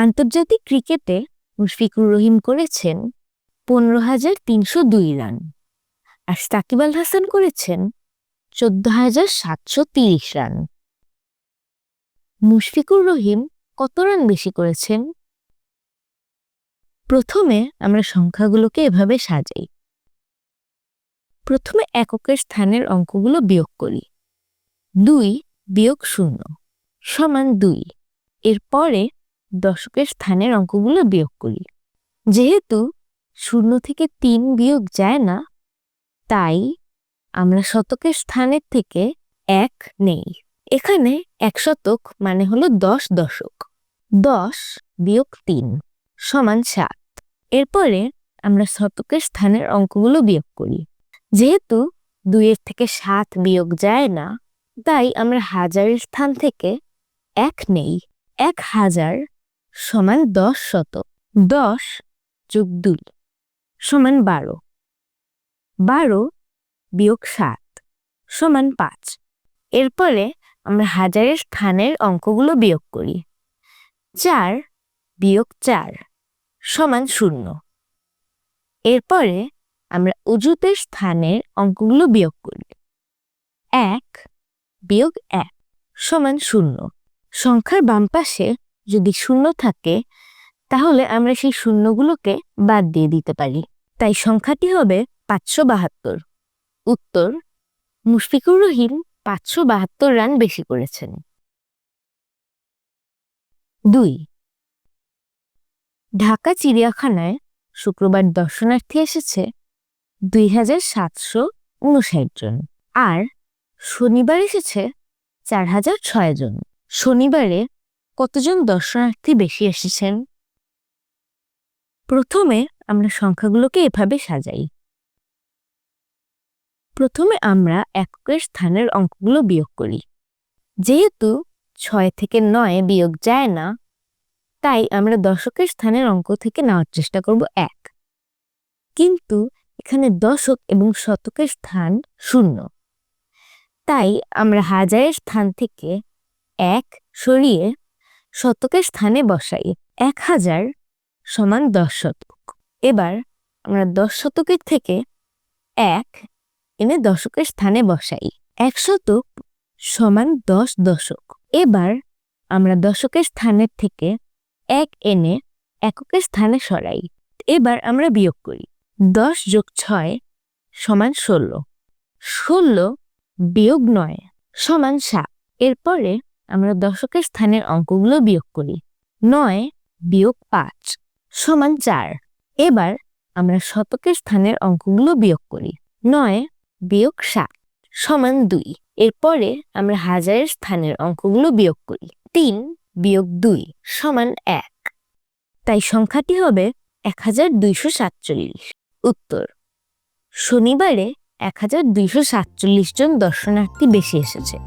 আন্তর্জাতিক ক্রিকেটে মুশফিকুর রহিম করেছেন 15,302 রান, আর সাকিব আল হাসান করেছেন 14,730 রান। মুশফিকুর রহিম কত রান বেশি করেছেন? প্রথমে আমরা সংখ্যাগুলোকে এভাবে সাজাই। প্রথমে এককের স্থানের অঙ্কগুলো বিয়োগ করি। 2 বিয়োগ 0 সমান 2। এরপরে দশকের স্থানের অঙ্কগুলো বিয়োগ করি। যেহেতু 0 থেকে 3 বিয়োগ যায় না, তাই আমরা শতকের স্থানের থেকে 1 নেই। এখানে 1 শতক মানে হলো 10 দশক। 10 বিয়োগ 3 সমান 7। এরপরে আমরা শতকের স্থানের অঙ্কগুলো বিয়োগ করি। যেহেতু 2 থেকে 7 বিয়োগ যায় না, তাই আমরা হাজারের স্থান থেকে 1 নেই। 1000 সমান 10 শতক। 10 যোগ 2 সমান 12। 12 বিয়োগ 7 সমান 5। এরপরে আমরা হাজারের স্থানের অঙ্কগুলো বিয়োগ করি। 4 বিয়োগ 4 সমান 0। এরপরে আমরা অযুতের স্থানের অঙ্কগুলো বিয়োগ করি। 1 বিয়োগ 1 সমান 0। সংখ্যার বাম পাশে যদি 0 থাকে, তাহলে আমরা সেই শূন্যগুলোকে বাদ দিয়ে দিতে পারি। তাই সংখ্যাটি হবে 572। উত্তর: মুশফিকুর রহিম 572 রান বেশি করেছেন। 2 ঢাকা চিড়িয়াখানায় শুক্রবার দর্শনার্থী এসেছে 2,759 জন, আর শনিবার এসেছে 4,006 জন। শনিবারে কতজন দর্শনার্থী বেশি এসেছেন? প্রথমে আমরা সংখ্যাগুলোকে এভাবে সাজাই। প্রথমে আমরা এককের স্থানের অঙ্কগুলো বিয়োগ করি। যেহেতু 6 থেকে 9 বিয়োগ যায় না, তাই আমরা দশকের স্থানের অঙ্ক থেকে নেওয়ার চেষ্টা করব 1। কিন্তু এখানে দশক এবং শতকের স্থান 0, তাই আমরা হাজারের স্থান থেকে 1 সরিয়ে শতকের স্থানে বসাই। 1000 সমান 10 শতক। এবার আমরা 10 শতকের থেকে 1 এনে দশকের স্থানে বসাই। 1 শতক সমান 10 দশক। এবার আমরা দশকের স্থানের থেকে 1 এনে এককের স্থানে সরাই। এবার আমরা বিয়োগ করি। 10 যোগ 6 সমান 16। 16 বিয়োগ 9 সমান 7। এরপরে আমরা দশকের স্থানের অঙ্কগুলো বিয়োগ করি। 9 বিয়োগ 5 সমান 4। এবার আমরা শতকের স্থানের অঙ্কগুলো বিয়োগ করি। 9 বিয়োগ 7 সমান 2। এরপরে আমরা হাজারের স্থানের অঙ্কগুলো বিয়োগ করি। 3 বিয়োগ 2 সমান 1। তাই সংখ্যাটি হবে 1247। উত্তর: শনিবারে 1247 জন দর্শনার্থী বেশি এসেছে।